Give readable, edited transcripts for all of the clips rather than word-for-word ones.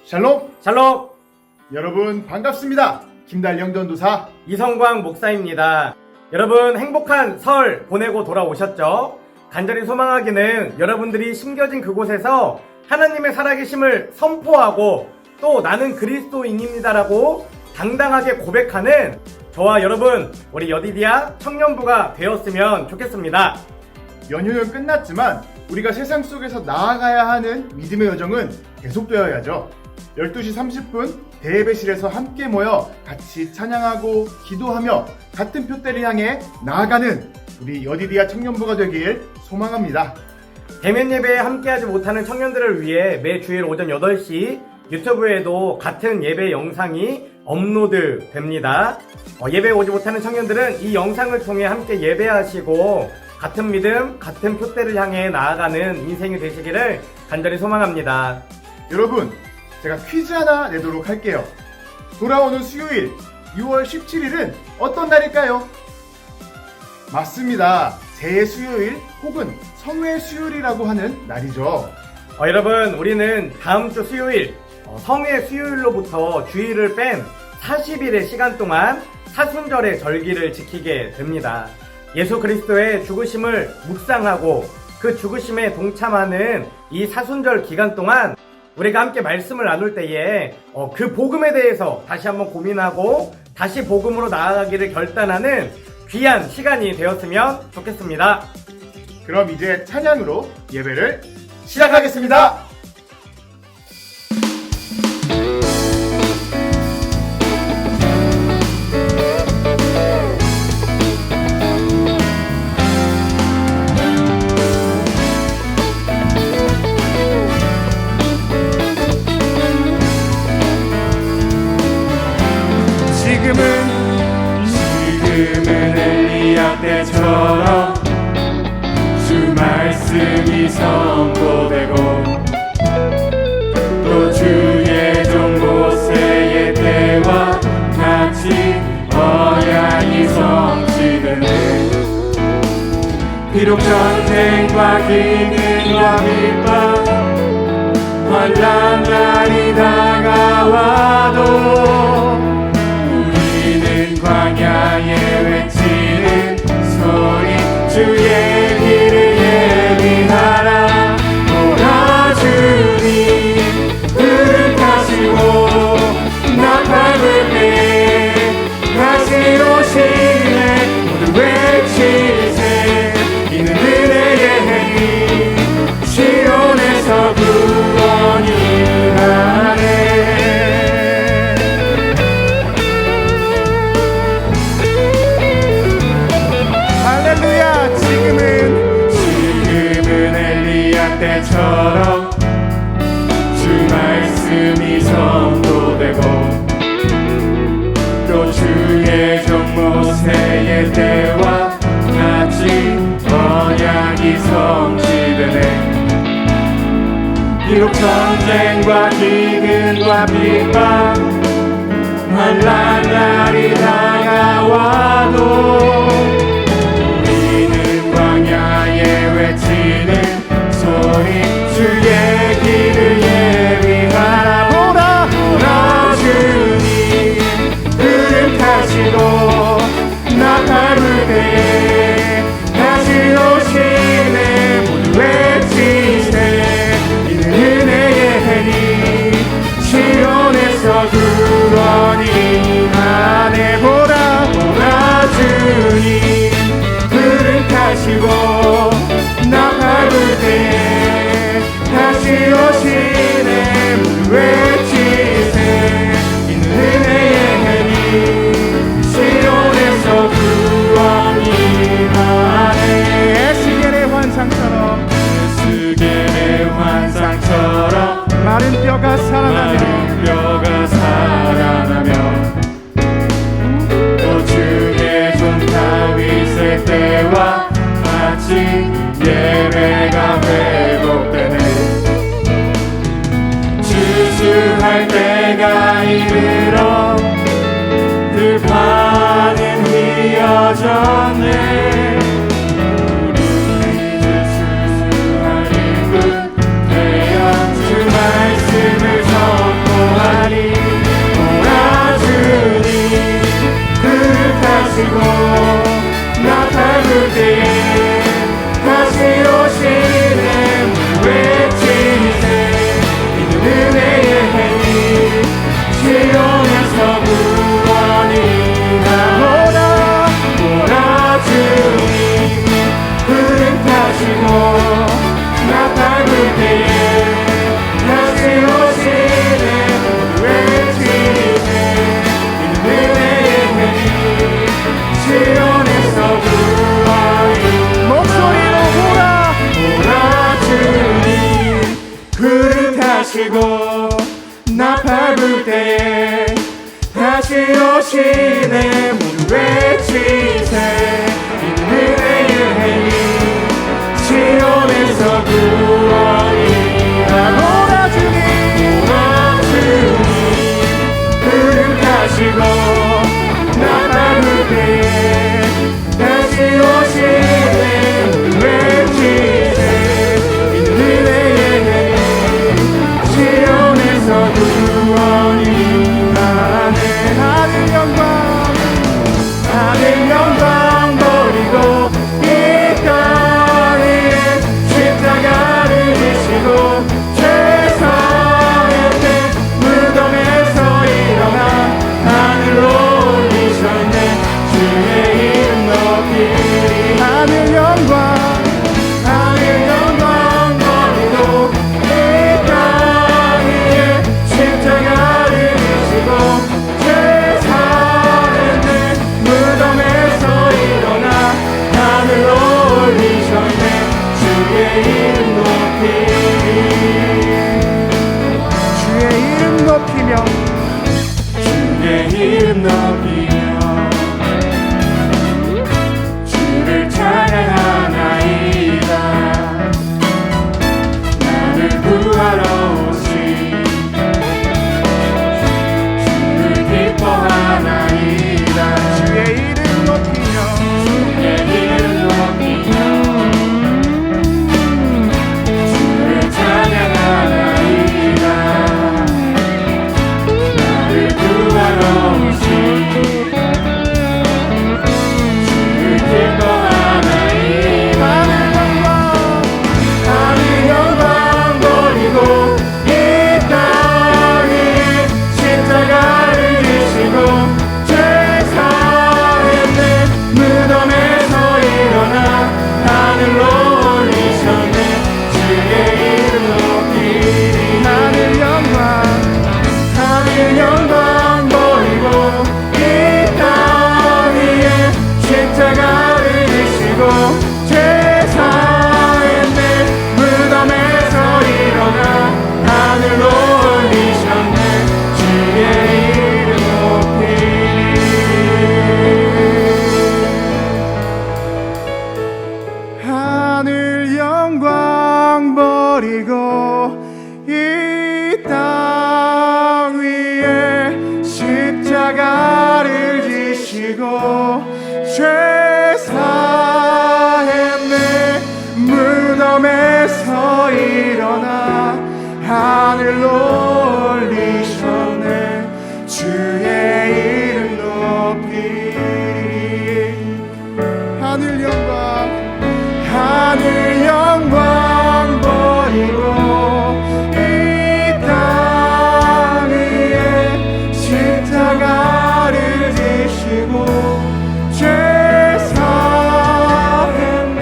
샬롬! 샬롬! 여러분 반갑습니다. 김달령 전도사 이성광 목사입니다. 여러분 행복한 설 보내고 돌아오셨죠? 간절히 소망하기는 여러분들이 심겨진 그곳에서 하나님의 살아계심을 선포하고 또 나는 그리스도인입니다라고 당당하게 고백하는 저와 여러분 우리 여디디아 청년부가 되었으면 좋겠습니다. 연휴는 끝났지만 우리가 세상 속에서 나아가야 하는 믿음의 여정은 계속되어야죠. 12시 30분 대예배실에서 함께 모여 같이 찬양하고 기도하며 같은 표대를 향해 나아가는 우리 여디디아 청년부가 되길 소망합니다. 대면 예배에 함께하지 못하는 청년들을 위해 매 주일 오전 8시 유튜브에도 같은 예배 영상이 업로드 됩니다. 예배에 오지 못하는 청년들은 이 영상을 통해 함께 예배하시고 같은 믿음, 같은 표대를 향해 나아가는 인생이 되시기를 간절히 소망합니다. 여러분, 제가 퀴즈 하나 내도록 할게요. 돌아오는 수요일 6월 17일은 어떤 날일까요? 맞습니다. 제수요일 혹은 성회수요일이라고 하는 날이죠. 여러분 우리는 다음 주 수요일 성회 수요일로부터 주일을 뺀 40일의 시간 동안 사순절의 절기를 지키게 됩니다. 예수 그리스도의 죽으심을 묵상하고 그 죽으심에 동참하는 이 사순절 기간 동안 우리가 함께 말씀을 나눌 때에 그 복음에 대해서 다시 한번 고민하고 다시 복음으로 나아가기를 결단하는 귀한 시간이 되었으면 좋겠습니다. 그럼 이제 찬양으로 예배를 시작하겠습니다. 지금은 엘리야 때처럼 주 말씀이 선포되고 또 주의 종 모세의 때와 같이 언약이 성취되네. 비록 전쟁과 기근과 핍박 환난 날이 다가와도 광야에 외치는 소리 주의 길을 예비하라. 오라 주님 흐뭇하시고 나 밟을 때에 다시 오시네. 모두 외치세. 이는 은혜의 해니 시온에서 구원이 하네. 때처럼 주 말씀이 선포되고 또 주의 종 모세의 때와 같이 언약이 성취되네. 비록 전쟁과 기근과 핍박 환난 날이 다가와도 우리는 광야에 외치는 소리 주의 길을 예비하라. 보라 주님 흐뭇하시고 나 밟을 때에 다시 오시네. 모두 외치세. 이는 은혜의 해니 시온에서 구원이 하네. 지시고 죄 사했네. 무덤에서 일어나 하늘로 올리셨네. 주의 이름 높이 하늘 영광 버리고 이 땅 위에 십자가를 지시고 죄 사했네.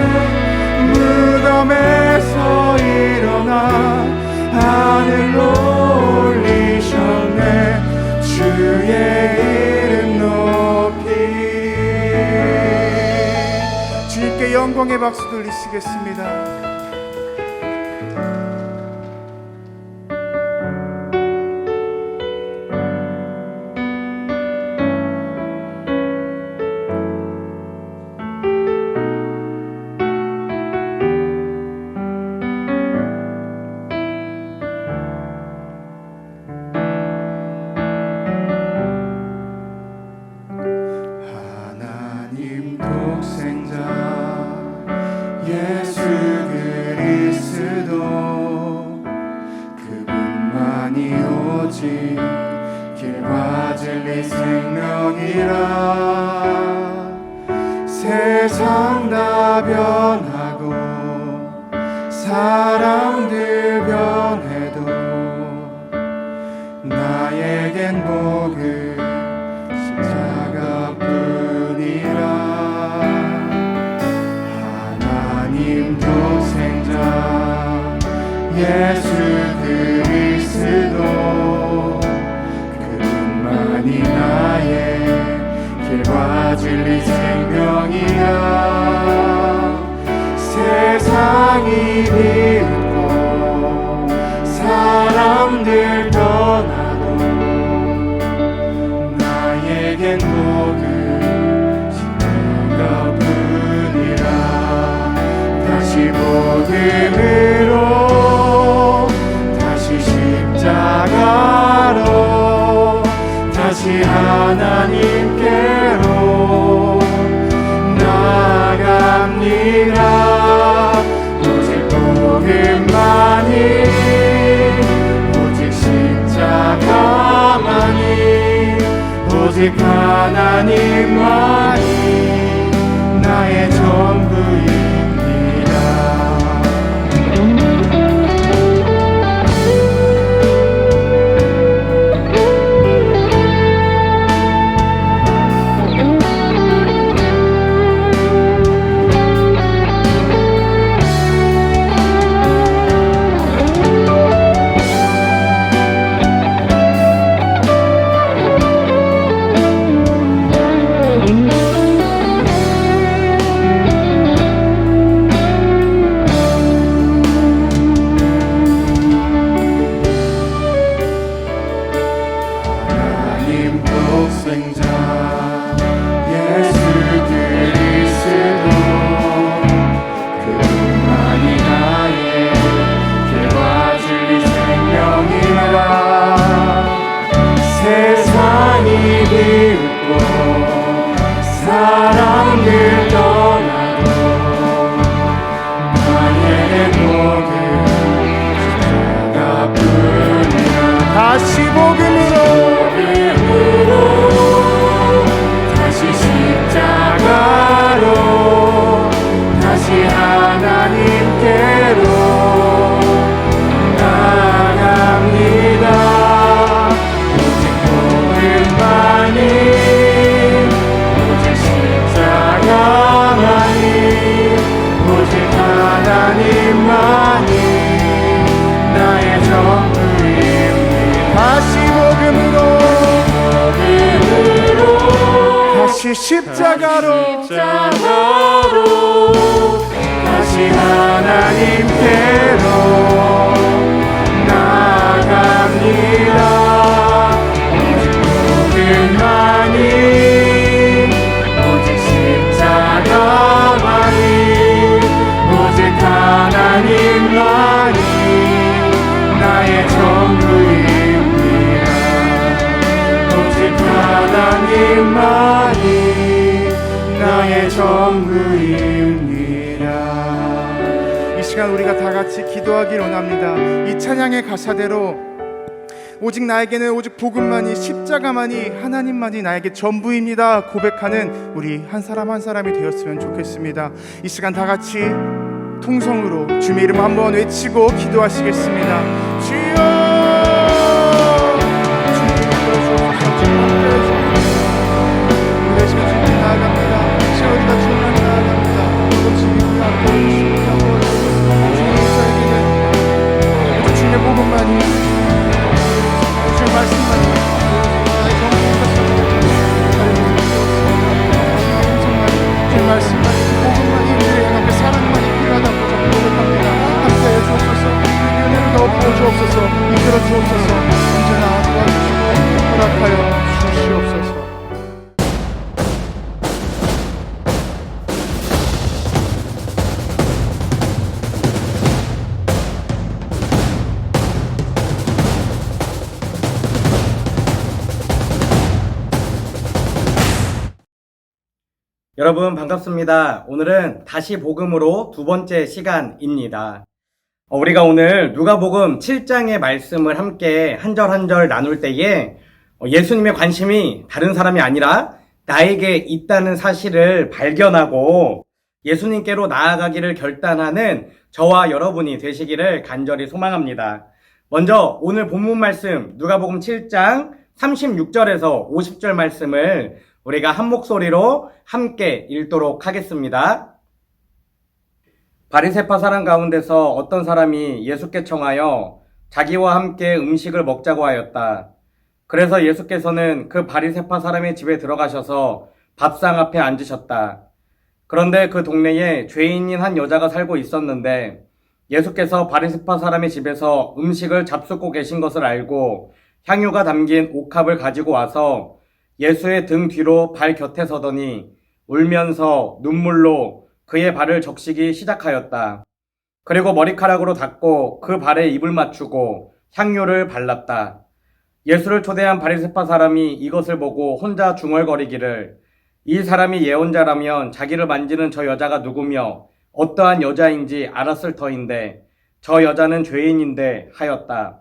무덤에서 일어나 하늘로 올리셨네. 주의 이름 높이 주님께 영광의 박수 돌리시겠습니다. 하나님 독생자 예수 그리스도 그분만이 오직 길과 진리 생명이라. 세상 다 변하고 사람들 변해도 나에겐 복음 십자가뿐이라. 하나님 독생자 예수 그리스도 그분만이 나의 길과 진리 생명이라. 세상이 비웃고 사람들 떠나도 나에겐 복음 십자가뿐이라. 다시 복음으로 다시 십자가로 다시 하나님께로 나아갑니다. 오직 복음만이 오직 십자가만이 오직 하나님만이 나의 전부입니다. 독생자 예수 그리스도 그분만이 나의 길과 진리 생명이라. 세상이 비웃고 사람들 떠나도 나의 복음 십자가뿐이라. 다시 복음으로 다시 십자가로 다시 하나님께로 나아갑니다. 오직 복음만이 오직 십자가만이 오직 하나님만이 나의 전부입니다. 다시 복음으로 다시 십자가로 다시 하나님께로 나아갑니다. 오직 복음만이 오직 십자가만이 오직 하나님만이 나의 전부입니다. 오직 하나님만이 전부입니다. 이 시간 우리가 다 같이 기도하길 원합니다. 이 찬양의 가사대로 오직 나에게는 오직 복음만이, 십자가만이, 하나님만이 나에게 전부입니다 고백하는 우리 한 사람 한 사람이 되었으면 좋겠습니다. 이 시간 다 같이 통성으로 주님의 이름 한번 외치고 기도하시겠습니다. 주여, 주님 들어주옵소서. 주님 함께해 주옵소서. 우리 시간 주님 나아갑니다. 이 시간 우리가 주님 나아갑니다. 오늘 주님 함께해 주시옵소서. 주님 저에게는 오직 주님의 복음만이, 주의 말씀만이 나의 전부이셨습니다. 주의 말씀만이, 복음만이, 우리의 앞에 사랑만이 필요하다고 고백합니다. 함께해 주옵소서. 우리에게 은혜를 더 부어주옵소서. 이끌어 주옵소서. 언제나 도와주시고 허락하여 주시옵소서. 여러분 반갑습니다. 오늘은 다시 복음으로 두 번째 시간입니다. 우리가 오늘 누가복음 7장의 말씀을 함께 한 절 한 절 나눌 때에 예수님의 관심이 다른 사람이 아니라 나에게 있다는 사실을 발견하고 예수님께로 나아가기를 결단하는 저와 여러분이 되시기를 간절히 소망합니다. 먼저 오늘 본문 말씀 누가복음 7장 36절에서 50절 말씀을 우리가 한 목소리로 함께 읽도록 하겠습니다. 바리새파 사람 가운데서 어떤 사람이 예수께 청하여 자기와 함께 음식을 먹자고 하였다. 그래서 예수께서는 그 바리새파 사람의 집에 들어가셔서 밥상 앞에 앉으셨다. 그런데 그 동네에 죄인인 한 여자가 살고 있었는데 예수께서 바리새파 사람의 집에서 음식을 잡숫고 계신 것을 알고 향유가 담긴 옥합을 가지고 와서 예수의 등 뒤로 발 곁에 서더니 울면서 눈물로 그의 발을 적시기 시작하였다. 그리고 머리카락으로 닦고 그 발에 입을 맞추고 향유를 발랐다. 예수를 초대한 바리새파 사람이 이것을 보고 혼자 중얼거리기를 이 사람이 예언자라면 자기를 만지는 저 여자가 누구며 어떠한 여자인지 알았을 터인데 저 여자는 죄인인데 하였다.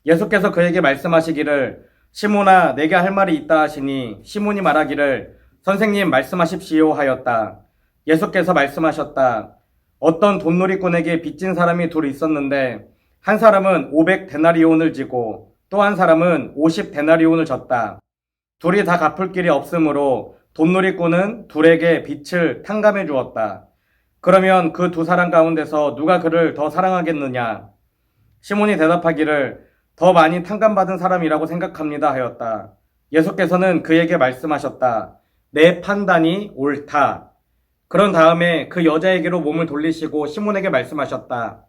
예수께서 그에게 말씀하시기를 시몬아 내게 할 말이 있다 하시니 시몬이 말하기를 선생님 말씀하십시오 하였다. 예수께서 말씀하셨다. 어떤 돈놀이꾼에게 빚진 사람이 둘 있었는데 한 사람은 500데나리온을 지고 또 한 사람은 50데나리온을 졌다. 둘이 다 갚을 길이 없으므로 돈놀이꾼은 둘에게 빚을 탕감해 주었다. 그러면 그 두 사람 가운데서 누가 그를 더 사랑하겠느냐? 시몬이 대답하기를 더 많이 탕감받은 사람이라고 생각합니다 하였다. 예수께서는 그에게 말씀하셨다. 내 판단이 옳다. 그런 다음에 그 여자에게로 몸을 돌리시고 시몬에게 말씀하셨다.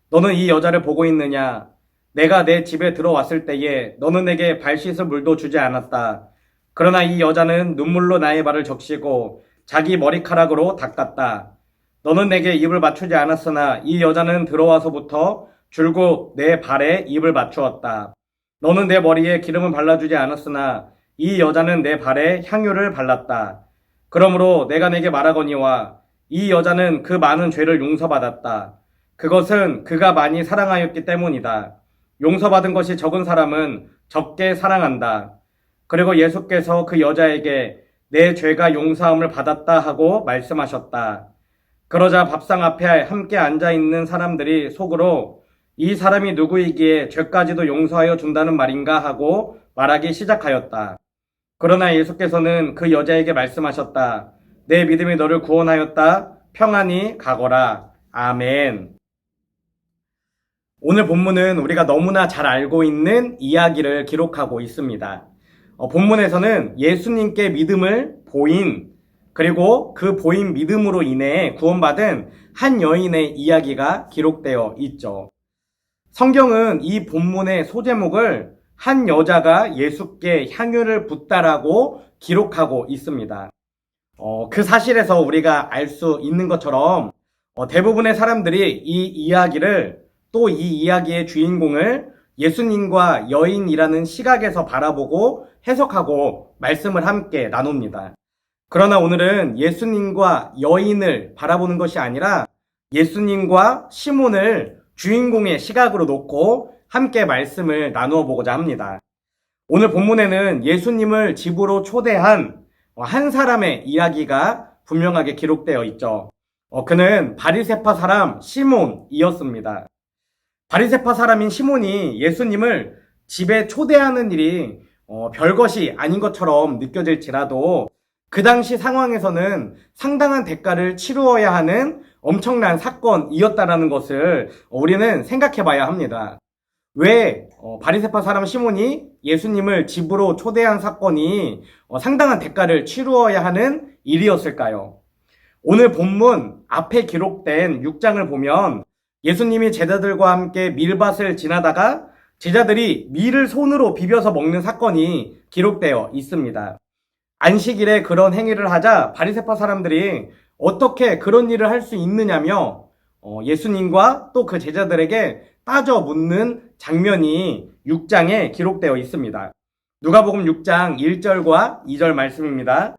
너는 이 여자를 보고 있느냐? 내가 내 집에 들어왔을 때에 너는 내게 발 씻을 물도 주지 않았다. 그러나 이 여자는 눈물로 나의 발을 적시고 자기 머리카락으로 닦았다. 너는 내게 입을 맞추지 않았으나 이 여자는 들어와서부터 줄곧 내 발에 입을 맞추었다. 너는 내 머리에 기름을 발라주지 않았으나 이 여자는 내 발에 향유를 발랐다. 그러므로 내가 내게 말하거니와 이 여자는 그 많은 죄를 용서받았다. 그것은 그가 많이 사랑하였기 때문이다. 용서받은 것이 적은 사람은 적게 사랑한다. 그리고 예수께서 그 여자에게 내 죄가 용서함을 받았다 하고 말씀하셨다. 그러자 밥상 앞에 함께 앉아있는 사람들이 속으로 이 사람이 누구이기에 죄까지도 용서하여 준다는 말인가 하고 말하기 시작하였다. 그러나 예수께서는 그 여자에게 말씀하셨다. 내 믿음이 너를 구원하였다. 평안히 가거라. 아멘. 오늘 본문은 우리가 너무나 잘 알고 있는 이야기를 기록하고 있습니다. 본문에서는 예수님께 믿음을 보인, 그리고 그 보인 믿음으로 인해 구원받은 한 여인의 이야기가 기록되어 있죠. 성경은 이 본문의 소제목을 한 여자가 예수께 향유를 붓다라고 기록하고 있습니다. 그 사실에서 우리가 알 수 있는 것처럼 대부분의 사람들이 이 이야기를, 또 이 이야기의 주인공을 예수님과 여인이라는 시각에서 바라보고 해석하고 말씀을 함께 나눕니다. 그러나 오늘은 예수님과 여인을 바라보는 것이 아니라 예수님과 시몬을 주인공의 시각으로 놓고 함께 말씀을 나누어 보고자 합니다. 오늘 본문에는 예수님을 집으로 초대한 한 사람의 이야기가 분명하게 기록되어 있죠. 그는 바리새파 사람 시몬이었습니다. 바리새파 사람인 시몬이 예수님을 집에 초대하는 일이 별것이 아닌 것처럼 느껴질지라도 그 당시 상황에서는 상당한 대가를 치루어야 하는 엄청난 사건이었다라는 것을 우리는 생각해 봐야 합니다. 왜 바리새파 사람 시몬이 예수님을 집으로 초대한 사건이 상당한 대가를 치루어야 하는 일이었을까요? 오늘 본문 앞에 기록된 6장을 보면 예수님이 제자들과 함께 밀밭을 지나다가 제자들이 밀을 손으로 비벼서 먹는 사건이 기록되어 있습니다. 안식일에 그런 행위를 하자 바리새파 사람들이 어떻게 그런 일을 할 수 있느냐며 예수님과 또 그 제자들에게 따져 묻는 장면이 6장에 기록되어 있습니다. 누가복음 6장 1절과 2절 말씀입니다.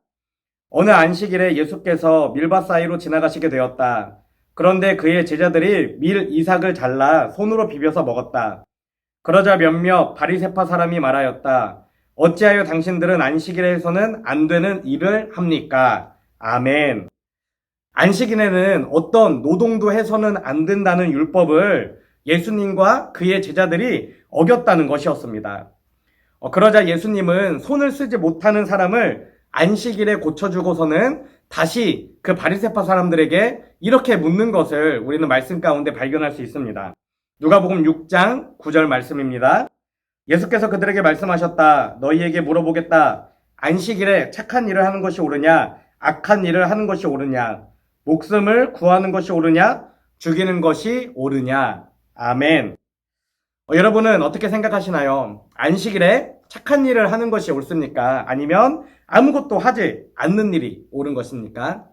어느 안식일에 예수께서 밀밭 사이로 지나가시게 되었다. 그런데 그의 제자들이 밀 이삭을 잘라 손으로 비벼서 먹었다. 그러자 몇몇 바리새파 사람이 말하였다. 어찌하여 당신들은 안식일에서는 안 되는 일을 합니까? 아멘. 안식일에는 어떤 노동도 해서는 안 된다는 율법을 예수님과 그의 제자들이 어겼다는 것이었습니다. 그러자 예수님은 손을 쓰지 못하는 사람을 안식일에 고쳐주고서는 다시 그 바리새파 사람들에게 이렇게 묻는 것을 우리는 말씀 가운데 발견할 수 있습니다. 누가복음 6장 9절 말씀입니다. 예수께서 그들에게 말씀하셨다. 너희에게 물어보겠다. 안식일에 착한 일을 하는 것이 옳으냐? 악한 일을 하는 것이 옳으냐? 목숨을 구하는 것이 옳으냐? 죽이는 것이 옳으냐? 아멘. 여러분은 어떻게 생각하시나요? 안식일에 착한 일을 하는 것이 옳습니까? 아니면 아무것도 하지 않는 일이 옳은 것입니까?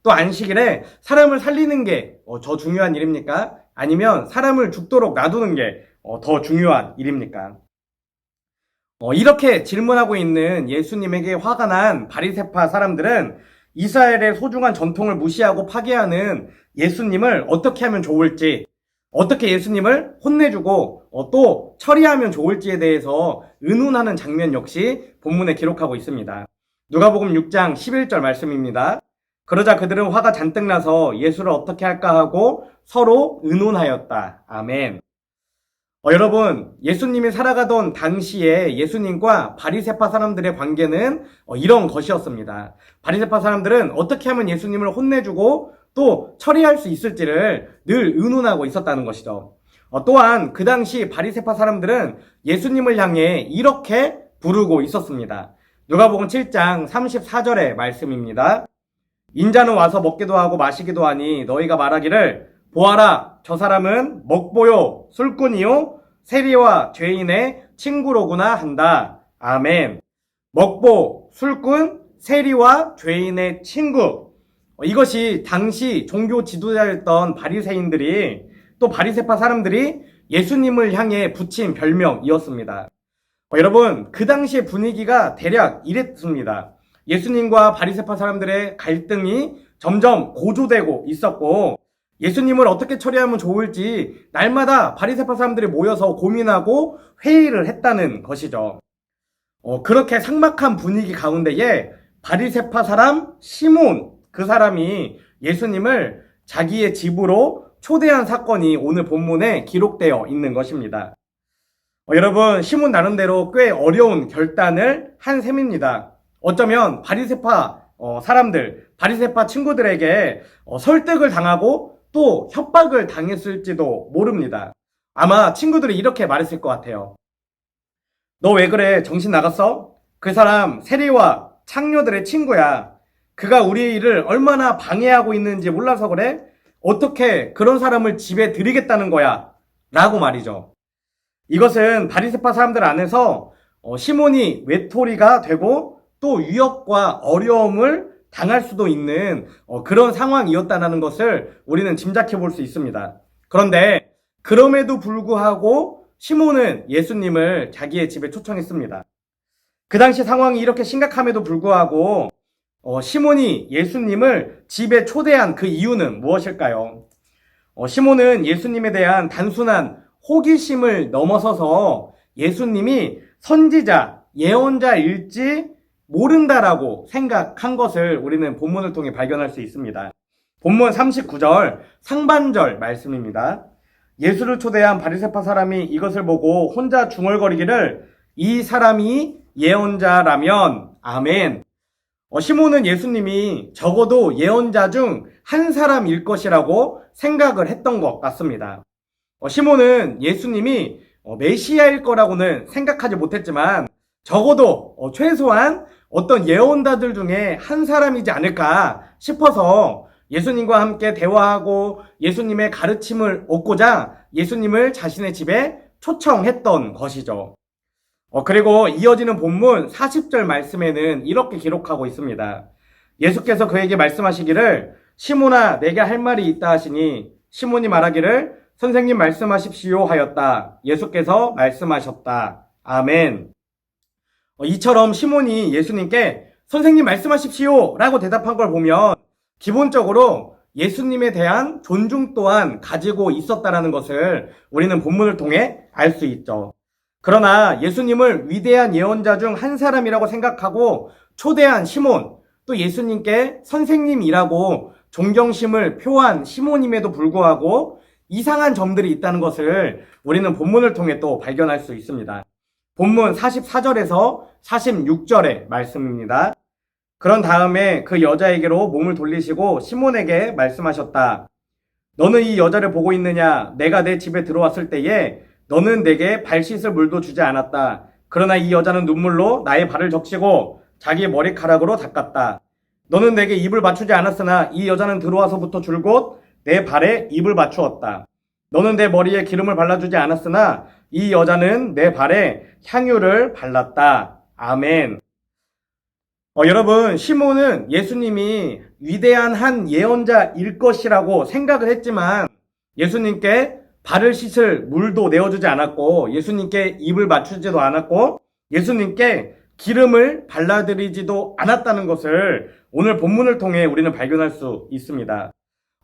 또 안식일에 사람을 살리는 게 더 중요한 일입니까? 아니면 사람을 죽도록 놔두는 게 더 중요한 일입니까? 이렇게 질문하고 있는 예수님에게 화가 난 바리새파 사람들은 이스라엘의 소중한 전통을 무시하고 파괴하는 예수님을 어떻게 하면 좋을지, 어떻게 예수님을 혼내주고 또 처리하면 좋을지에 대해서 의논하는 장면 역시 본문에 기록하고 있습니다. 누가복음 6장 11절 말씀입니다. 그러자 그들은 화가 잔뜩 나서 예수를 어떻게 할까 하고 서로 의논하였다. 아멘. 여러분, 예수님이 살아가던 당시에 예수님과 바리새파 사람들의 관계는 이런 것이었습니다. 바리새파 사람들은 어떻게 하면 예수님을 혼내주고 또 처리할 수 있을지를 늘 의논하고 있었다는 것이죠. 또한 그 당시 바리새파 사람들은 예수님을 향해 이렇게 부르고 있었습니다. 누가복음 7장 34절의 말씀입니다. 인자는 와서 먹기도 하고 마시기도 하니 너희가 말하기를 보아라, 저 사람은 먹보요 술꾼이요 세리와 죄인의 친구로구나 한다. 아멘. 먹보, 술꾼, 세리와 죄인의 친구. 이것이 당시 종교 지도자였던 바리새인들이 또 바리새파 사람들이 예수님을 향해 붙인 별명이었습니다. 여러분, 그 당시의 분위기가 대략 이랬습니다. 예수님과 바리새파 사람들의 갈등이 점점 고조되고 있었고 예수님을 어떻게 처리하면 좋을지 날마다 바리새파 사람들이 모여서 고민하고 회의를 했다는 것이죠. 그렇게 삭막한 분위기 가운데에 바리새파 사람 시몬, 그 사람이 예수님을 자기의 집으로 초대한 사건이 오늘 본문에 기록되어 있는 것입니다. 여러분, 시몬 나름대로 꽤 어려운 결단을 한 셈입니다. 어쩌면 바리새파 사람들, 바리새파 친구들에게 설득을 당하고 또 협박을 당했을지도 모릅니다. 아마 친구들이 이렇게 말했을 것 같아요. 너 왜 그래? 정신 나갔어? 그 사람 세리와 창녀들의 친구야. 그가 우리의 일을 얼마나 방해하고 있는지 몰라서 그래? 어떻게 그런 사람을 집에 들이겠다는 거야? 라고 말이죠. 이것은 바리새파 사람들 안에서 시몬이 외톨이가 되고 또 위협과 어려움을 당할 수도 있는 그런 상황이었다는 것을 우리는 짐작해 볼 수 있습니다. 그런데 그럼에도 불구하고 시몬은 예수님을 자기의 집에 초청했습니다. 그 당시 상황이 이렇게 심각함에도 불구하고 시몬이 예수님을 집에 초대한 그 이유는 무엇일까요? 시몬은 예수님에 대한 단순한 호기심을 넘어서서 예수님이 선지자, 예언자일지 모른다라고 생각한 것을 우리는 본문을 통해 발견할 수 있습니다. 본문 39절 상반절 말씀입니다. 예수를 초대한 바리새파 사람이 이것을 보고 혼자 중얼거리기를 이 사람이 예언자라면 아멘. 시몬은 예수님이 적어도 예언자 중 한 사람일 것이라고 생각을 했던 것 같습니다. 시몬은 예수님이 메시아일 거라고는 생각하지 못했지만 적어도 최소한 어떤 예언자들 중에 한 사람이지 않을까 싶어서 예수님과 함께 대화하고 예수님의 가르침을 얻고자 예수님을 자신의 집에 초청했던 것이죠. 그리고 이어지는 본문 40절 말씀에는 이렇게 기록하고 있습니다. 예수께서 그에게 말씀하시기를 시몬아 내게 할 말이 있다 하시니 시몬이 말하기를 선생님 말씀하십시오 하였다. 예수께서 말씀하셨다. 아멘. 이처럼 시몬이 예수님께 선생님 말씀하십시오 라고 대답한 걸 보면 기본적으로 예수님에 대한 존중 또한 가지고 있었다라는 것을 우리는 본문을 통해 알 수 있죠. 그러나 예수님을 위대한 예언자 중 한 사람이라고 생각하고 초대한 시몬, 또 예수님께 선생님이라고 존경심을 표한 시몬임에도 불구하고 이상한 점들이 있다는 것을 우리는 본문을 통해 또 발견할 수 있습니다. 본문 44절에서 46절의 말씀입니다. 그런 다음에 그 여자에게로 몸을 돌리시고 시몬에게 말씀하셨다. 너는 이 여자를 보고 있느냐? 내가 내 집에 들어왔을 때에 너는 내게 발 씻을 물도 주지 않았다. 그러나 이 여자는 눈물로 나의 발을 적시고 자기 머리카락으로 닦았다. 너는 내게 입을 맞추지 않았으나 이 여자는 들어와서부터 줄곧 내 발에 입을 맞추었다. 너는 내 머리에 기름을 발라주지 않았으나 이 여자는 내 발에 향유를 발랐다. 아멘. 여러분, 시몬은 예수님이 위대한 한 예언자일 것이라고 생각을 했지만 예수님께 발을 씻을 물도 내어주지 않았고 예수님께 입을 맞추지도 않았고 예수님께 기름을 발라드리지도 않았다는 것을 오늘 본문을 통해 우리는 발견할 수 있습니다.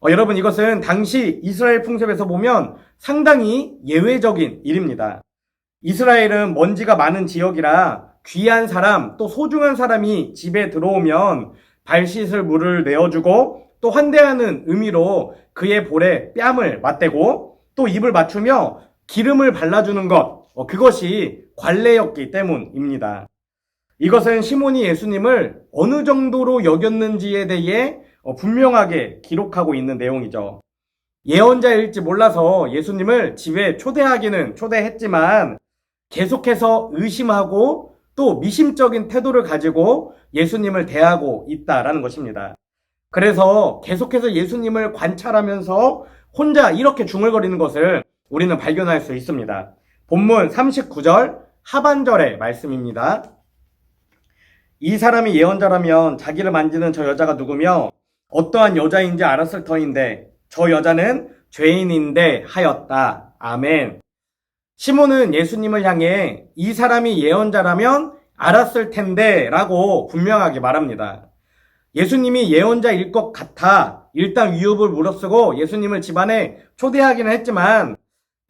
여러분, 이것은 당시 이스라엘 풍습에서 보면 상당히 예외적인 일입니다. 이스라엘은 먼지가 많은 지역이라 귀한 사람 또 소중한 사람이 집에 들어오면 발 씻을 물을 내어주고 또 환대하는 의미로 그의 볼에 뺨을 맞대고 또 입을 맞추며 기름을 발라주는 것, 그것이 관례였기 때문입니다. 이것은 시몬이 예수님을 어느 정도로 여겼는지에 대해 분명하게 기록하고 있는 내용이죠. 예언자일지 몰라서 예수님을 집에 초대하기는 초대했지만 계속해서 의심하고 또 미심적인 태도를 가지고 예수님을 대하고 있다라는 것입니다. 그래서 계속해서 예수님을 관찰하면서 혼자 이렇게 중얼거리는 것을 우리는 발견할 수 있습니다. 본문 39절 하반절의 말씀입니다. 이 사람이 예언자라면 자기를 만지는 저 여자가 누구며 어떠한 여자인지 알았을 터인데 저 여자는 죄인인데 하였다. 아멘. 시몬은 예수님을 향해 이 사람이 예언자라면 알았을 텐데 라고 분명하게 말합니다. 예수님이 예언자일 것 같아 일단 위협을 무릅쓰고 예수님을 집안에 초대하기는 했지만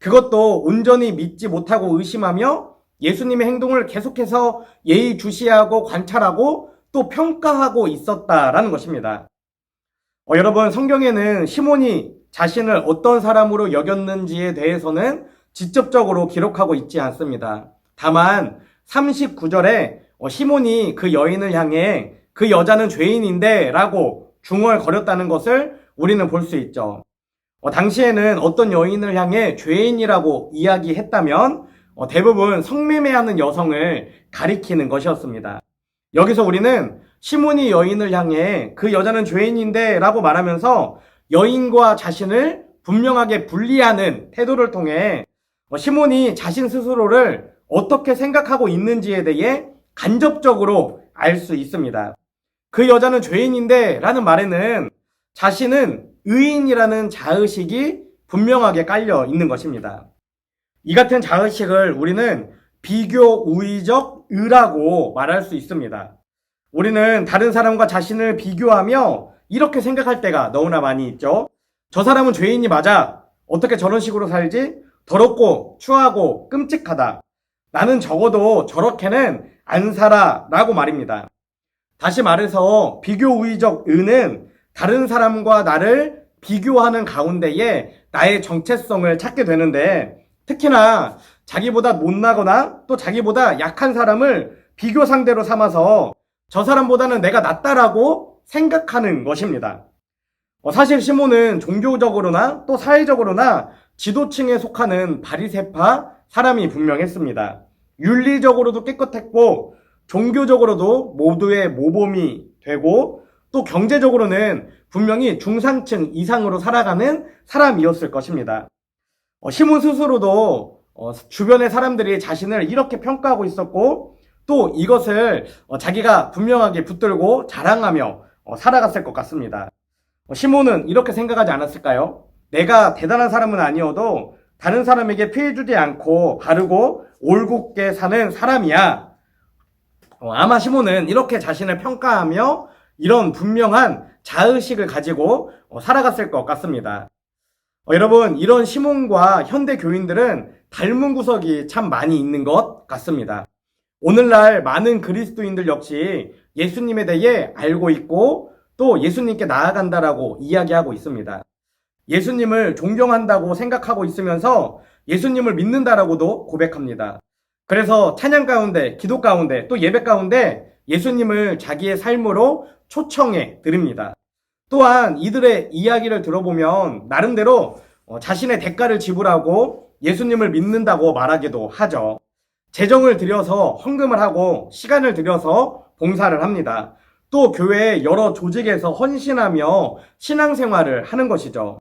그것도 온전히 믿지 못하고 의심하며 예수님의 행동을 계속해서 예의주시하고 관찰하고 또 평가하고 있었다라는 것입니다. 여러분, 성경에는 시몬이 자신을 어떤 사람으로 여겼는지에 대해서는 직접적으로 기록하고 있지 않습니다. 다만 39절에 시몬이 그 여인을 향해 그 여자는 죄인인데 라고 중얼거렸다는 것을 우리는 볼 수 있죠. 당시에는 어떤 여인을 향해 죄인이라고 이야기했다면 대부분 성매매하는 여성을 가리키는 것이었습니다. 여기서 우리는 시몬이 여인을 향해 그 여자는 죄인인데 라고 말하면서 여인과 자신을 분명하게 분리하는 태도를 통해 시몬이 자신 스스로를 어떻게 생각하고 있는지에 대해 간접적으로 알 수 있습니다. 그 여자는 죄인인데 라는 말에는 자신은 의인이라는 자의식이 분명하게 깔려 있는 것입니다. 이 같은 자의식을 우리는 비교 우의적 의라고 말할 수 있습니다. 우리는 다른 사람과 자신을 비교하며 이렇게 생각할 때가 너무나 많이 있죠. 저 사람은 죄인이 맞아. 어떻게 저런 식으로 살지? 더럽고 추하고 끔찍하다. 나는 적어도 저렇게는 안 살아 라고 말입니다. 다시 말해서 비교우의적 의는 다른 사람과 나를 비교하는 가운데에 나의 정체성을 찾게 되는데, 특히나 자기보다 못나거나 또 자기보다 약한 사람을 비교 상대로 삼아서 저 사람보다는 내가 낫다라고 생각하는 것입니다. 사실 시몬은 종교적으로나 또 사회적으로나 지도층에 속하는 바리새파 사람이 분명했습니다. 윤리적으로도 깨끗했고 종교적으로도 모두의 모범이 되고 또 경제적으로는 분명히 중산층 이상으로 살아가는 사람이었을 것입니다. 시몬 스스로도 주변의 사람들이 자신을 이렇게 평가하고 있었고 또 이것을 자기가 분명하게 붙들고 자랑하며 살아갔을 것 같습니다. 시몬은 이렇게 생각하지 않았을까요? 내가 대단한 사람은 아니어도 다른 사람에게 피해주지 않고 바르고 올곧게 사는 사람이야. 아마 시몬은 이렇게 자신을 평가하며 이런 분명한 자의식을 가지고 살아갔을 것 같습니다. 여러분, 이런 시몬과 현대 교인들은 닮은 구석이 참 많이 있는 것 같습니다. 오늘날 많은 그리스도인들 역시 예수님에 대해 알고 있고 또 예수님께 나아간다라고 이야기하고 있습니다. 예수님을 존경한다고 생각하고 있으면서 예수님을 믿는다라고도 고백합니다. 그래서 찬양 가운데, 기도 가운데, 또 예배 가운데 예수님을 자기의 삶으로 초청해 드립니다. 또한 이들의 이야기를 들어보면 나름대로 자신의 대가를 지불하고 예수님을 믿는다고 말하기도 하죠. 재정을 들여서 헌금을 하고 시간을 들여서 봉사를 합니다. 또 교회의 여러 조직에서 헌신하며 신앙생활을 하는 것이죠.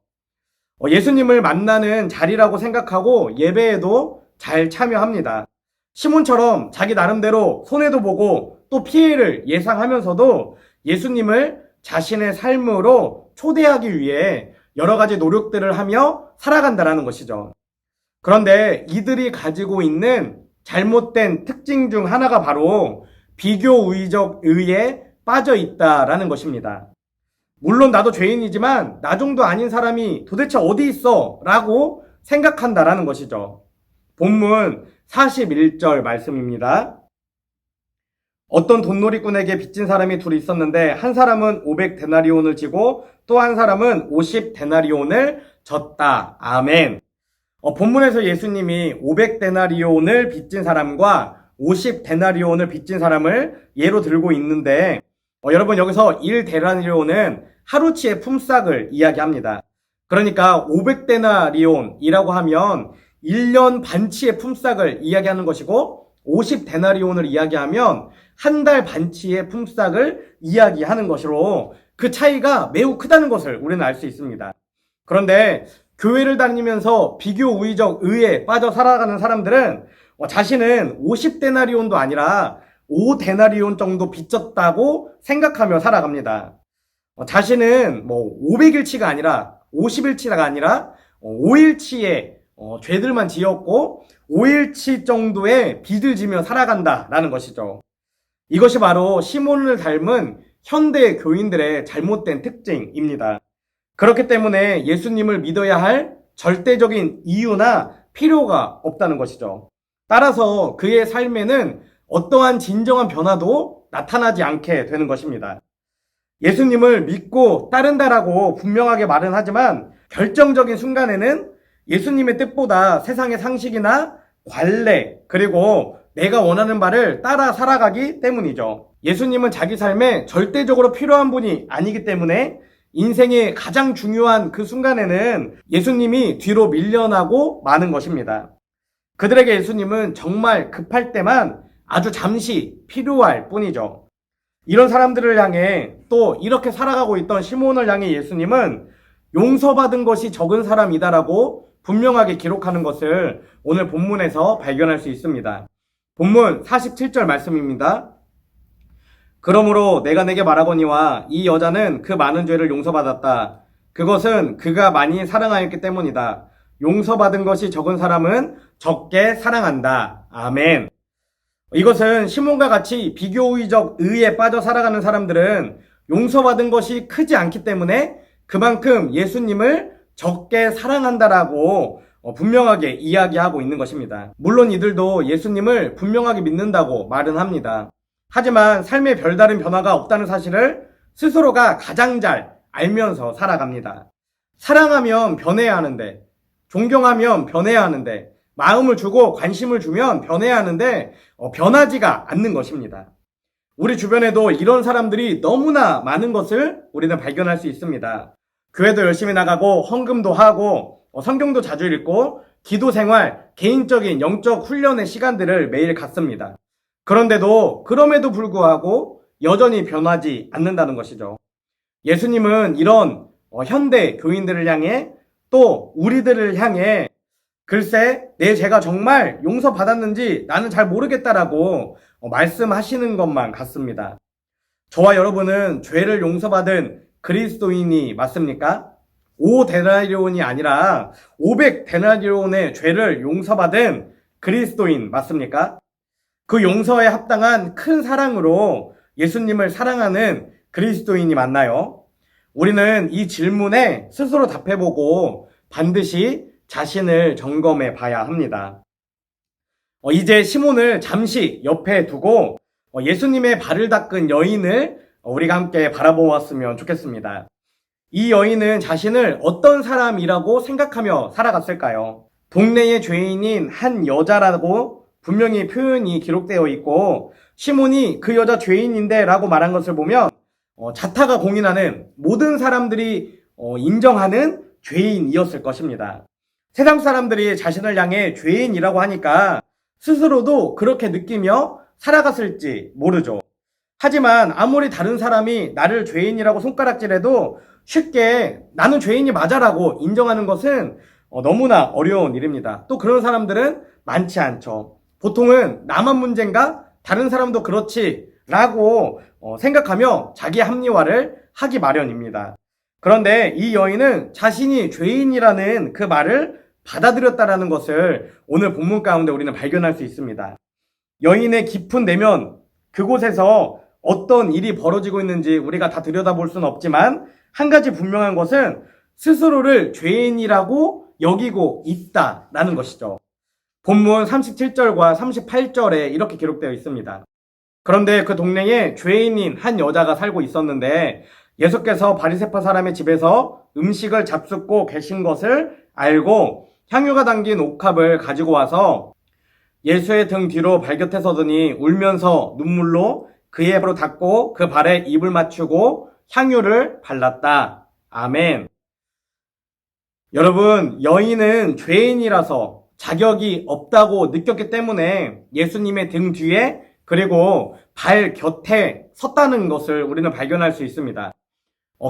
예수님을 만나는 자리라고 생각하고 예배에도 잘 참여합니다. 시몬처럼 자기 나름대로 손해도 보고 또 피해를 예상하면서도 예수님을 자신의 삶으로 초대하기 위해 여러 가지 노력들을 하며 살아간다는 것이죠. 그런데 이들이 가지고 있는 잘못된 특징 중 하나가 바로 비교우의적 의에 빠져 있다라는 것입니다. 물론 나도 죄인이지만 나 정도 아닌 사람이 도대체 어디 있어? 라고 생각한다라는 것이죠. 본문 41절 말씀입니다. 어떤 돈놀이꾼에게 빚진 사람이 둘이 있었는데 한 사람은 500데나리온을 지고 또 한 사람은 50데나리온을 졌다. 아멘. 본문에서 예수님이 500데나리온을 빚진 사람과 50데나리온을 빚진 사람을 예로 들고 있는데 여러분 여기서 1데나리온은 하루치의 품삯을 이야기합니다. 그러니까 500데나리온이라고 하면 1년 반치의 품삯을 이야기하는 것이고 50데나리온을 이야기하면 한 달 반치의 품삯을 이야기하는 것으로 그 차이가 매우 크다는 것을 우리는 알 수 있습니다. 그런데 교회를 다니면서 비교우의적 의에 빠져 살아가는 사람들은 자신은 50데나리온도 아니라 5데나리온 정도 빚졌다고 생각하며 살아갑니다. 자신은 500일치가 아니라 50일치가 아니라 5일치의 죄들만 지었고 5일치 정도의 빚을 지며 살아간다라는 것이죠. 이것이 바로 시몬을 닮은 현대 교인들의 잘못된 특징입니다. 그렇기 때문에 예수님을 믿어야 할 절대적인 이유나 필요가 없다는 것이죠. 따라서 그의 삶에는 어떠한 진정한 변화도 나타나지 않게 되는 것입니다. 예수님을 믿고 따른다라고 분명하게 말은 하지만 결정적인 순간에는 예수님의 뜻보다 세상의 상식이나 관례 그리고 내가 원하는 바를 따라 살아가기 때문이죠. 예수님은 자기 삶에 절대적으로 필요한 분이 아니기 때문에 인생의 가장 중요한 그 순간에는 예수님이 뒤로 밀려나고 마는 것입니다. 그들에게 예수님은 정말 급할 때만 아주 잠시 필요할 뿐이죠. 이런 사람들을 향해 또 이렇게 살아가고 있던 시몬을 향해 예수님은 용서받은 것이 적은 사람이다라고 분명하게 기록하는 것을 오늘 본문에서 발견할 수 있습니다. 본문 47절 말씀입니다. 그러므로 내가 내게 말하거니와 이 여자는 그 많은 죄를 용서받았다. 그것은 그가 많이 사랑하였기 때문이다. 용서받은 것이 적은 사람은 적게 사랑한다. 아멘. 이것은 시몬과 같이 비교의적 의에 빠져 살아가는 사람들은 용서받은 것이 크지 않기 때문에 그만큼 예수님을 적게 사랑한다라고 분명하게 이야기하고 있는 것입니다. 물론 이들도 예수님을 분명하게 믿는다고 말은 합니다. 하지만 삶의 별다른 변화가 없다는 사실을 스스로가 가장 잘 알면서 살아갑니다. 사랑하면 변해야 하는데, 존경하면 변해야 하는데, 마음을 주고 관심을 주면 변해야 하는데 변하지가 않는 것입니다. 우리 주변에도 이런 사람들이 너무나 많은 것을 우리는 발견할 수 있습니다. 교회도 열심히 나가고 헌금도 하고 성경도 자주 읽고 기도 생활, 개인적인 영적 훈련의 시간들을 매일 갖습니다. 그럼에도 불구하고 여전히 변하지 않는다는 것이죠. 예수님은 이런 현대 교인들을 향해 또 우리들을 향해 글쎄 내 죄가 정말 용서받았는지 나는 잘 모르겠다라고 말씀하시는 것만 같습니다. 저와 여러분은 죄를 용서받은 그리스도인이 맞습니까? 5데나리온이 아니라 500데나리온의 죄를 용서받은 그리스도인 맞습니까? 그 용서에 합당한 큰 사랑으로 예수님을 사랑하는 그리스도인이 맞나요? 우리는 이 질문에 스스로 답해보고 반드시 자신을 점검해 봐야 합니다. 이제 시몬을 잠시 옆에 두고 예수님의 발을 닦은 여인을 우리가 함께 바라보았으면 좋겠습니다. 이 여인은 자신을 어떤 사람이라고 생각하며 살아갔을까요? 동네의 죄인인 한 여자라고 분명히 표현이 기록되어 있고 시몬이 그 여자 죄인인데 라고 말한 것을 보면 자타가 공인하는 모든 사람들이 인정하는 죄인이었을 것입니다. 세상 사람들이 자신을 향해 죄인이라고 하니까 스스로도 그렇게 느끼며 살아갔을지 모르죠. 하지만 아무리 다른 사람이 나를 죄인이라고 손가락질해도 쉽게 나는 죄인이 맞아라고 인정하는 것은 너무나 어려운 일입니다. 또 그런 사람들은 많지 않죠. 보통은 나만 문제인가? 다른 사람도 그렇지 라고 생각하며 자기 합리화를 하기 마련입니다. 그런데 이 여인은 자신이 죄인이라는 그 말을 받아들였다라는 것을 오늘 본문 가운데 우리는 발견할 수 있습니다. 여인의 깊은 내면, 그곳에서 어떤 일이 벌어지고 있는지 우리가 다 들여다볼 수는 없지만 한 가지 분명한 것은 스스로를 죄인이라고 여기고 있다라는 것이죠. 본문 37절과 38절에 이렇게 기록되어 있습니다. 그런데 그 동네에 죄인인 한 여자가 살고 있었는데 예수께서 바리새파 사람의 집에서 음식을 잡숫고 계신 것을 알고 향유가 담긴 옥합을 가지고 와서 예수의 등 뒤로 발곁에 서더니 울면서 눈물로 그의 입으로 닦고 그 발에 입을 맞추고 향유를 발랐다. 아멘. 여러분, 여인은 죄인이라서 자격이 없다고 느꼈기 때문에 예수님의 등 뒤에 그리고 발 곁에 섰다는 것을 우리는 발견할 수 있습니다.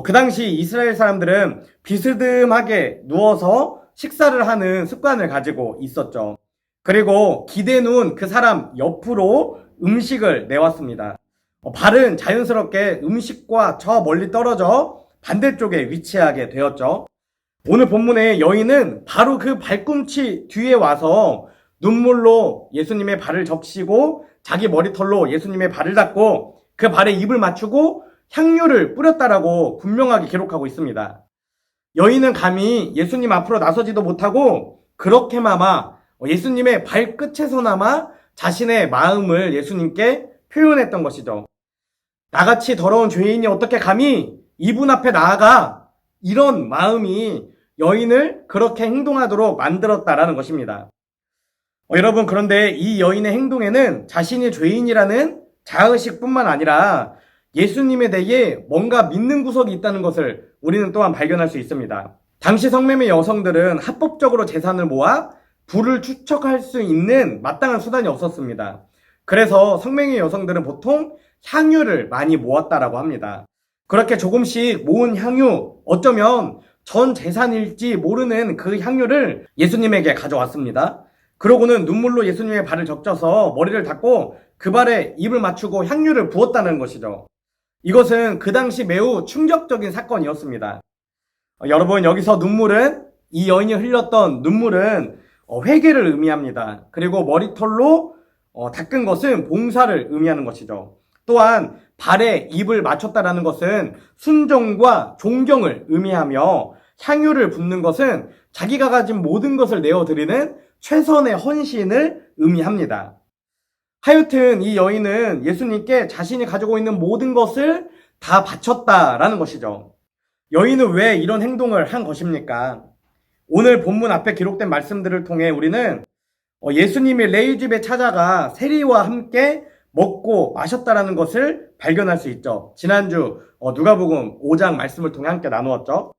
그 당시 이스라엘 사람들은 비스듬하게 누워서 식사를 하는 습관을 가지고 있었죠. 그리고 기대 누운 그 사람 옆으로 음식을 내왔습니다. 발은 자연스럽게 음식과 저 멀리 떨어져 반대쪽에 위치하게 되었죠. 오늘 본문의 여인은 바로 그 발꿈치 뒤에 와서 눈물로 예수님의 발을 적시고 자기 머리털로 예수님의 발을 닦고 그 발에 입을 맞추고 향유를 뿌렸다라고 분명하게 기록하고 있습니다. 여인은 감히 예수님 앞으로 나서지도 못하고 그렇게나마 예수님의 발끝에서나마 자신의 마음을 예수님께 표현했던 것이죠. 나같이 더러운 죄인이 어떻게 감히 이분 앞에 나아가, 이런 마음이 여인을 그렇게 행동하도록 만들었다라는 것입니다. 여러분, 그런데 이 여인의 행동에는 자신이 죄인이라는 자의식뿐만 아니라 예수님에 대해 뭔가 믿는 구석이 있다는 것을 우리는 또한 발견할 수 있습니다. 당시 성매매 여성들은 합법적으로 재산을 모아 부를 축적할 수 있는 마땅한 수단이 없었습니다. 그래서 성매매 여성들은 보통 향유를 많이 모았다라고 합니다. 그렇게 조금씩 모은 향유, 어쩌면 전 재산일지 모르는 그 향유를 예수님에게 가져왔습니다. 그러고는 눈물로 예수님의 발을 적셔서 머리를 닦고 그 발에 입을 맞추고 향유를 부었다는 것이죠. 이것은 그 당시 매우 충격적인 사건이었습니다. 여러분, 여기서 눈물은, 이 여인이 흘렸던 눈물은 회개를 의미합니다. 그리고 머리털로 닦은 것은 봉사를 의미하는 것이죠. 또한 발에 입을 맞췄다라는 것은 순종과 존경을 의미하며 향유를 붓는 것은 자기가 가진 모든 것을 내어드리는 최선의 헌신을 의미합니다. 하여튼 이 여인은 예수님께 자신이 가지고 있는 모든 것을 다 바쳤다라는 것이죠. 여인은 왜 이런 행동을 한 것입니까? 오늘 본문 앞에 기록된 말씀들을 통해 우리는 예수님이 레위 집에 찾아가 세리와 함께 먹고 마셨다라는 것을 발견할 수 있죠. 지난주 누가복음 5장 말씀을 통해 함께 나누었죠.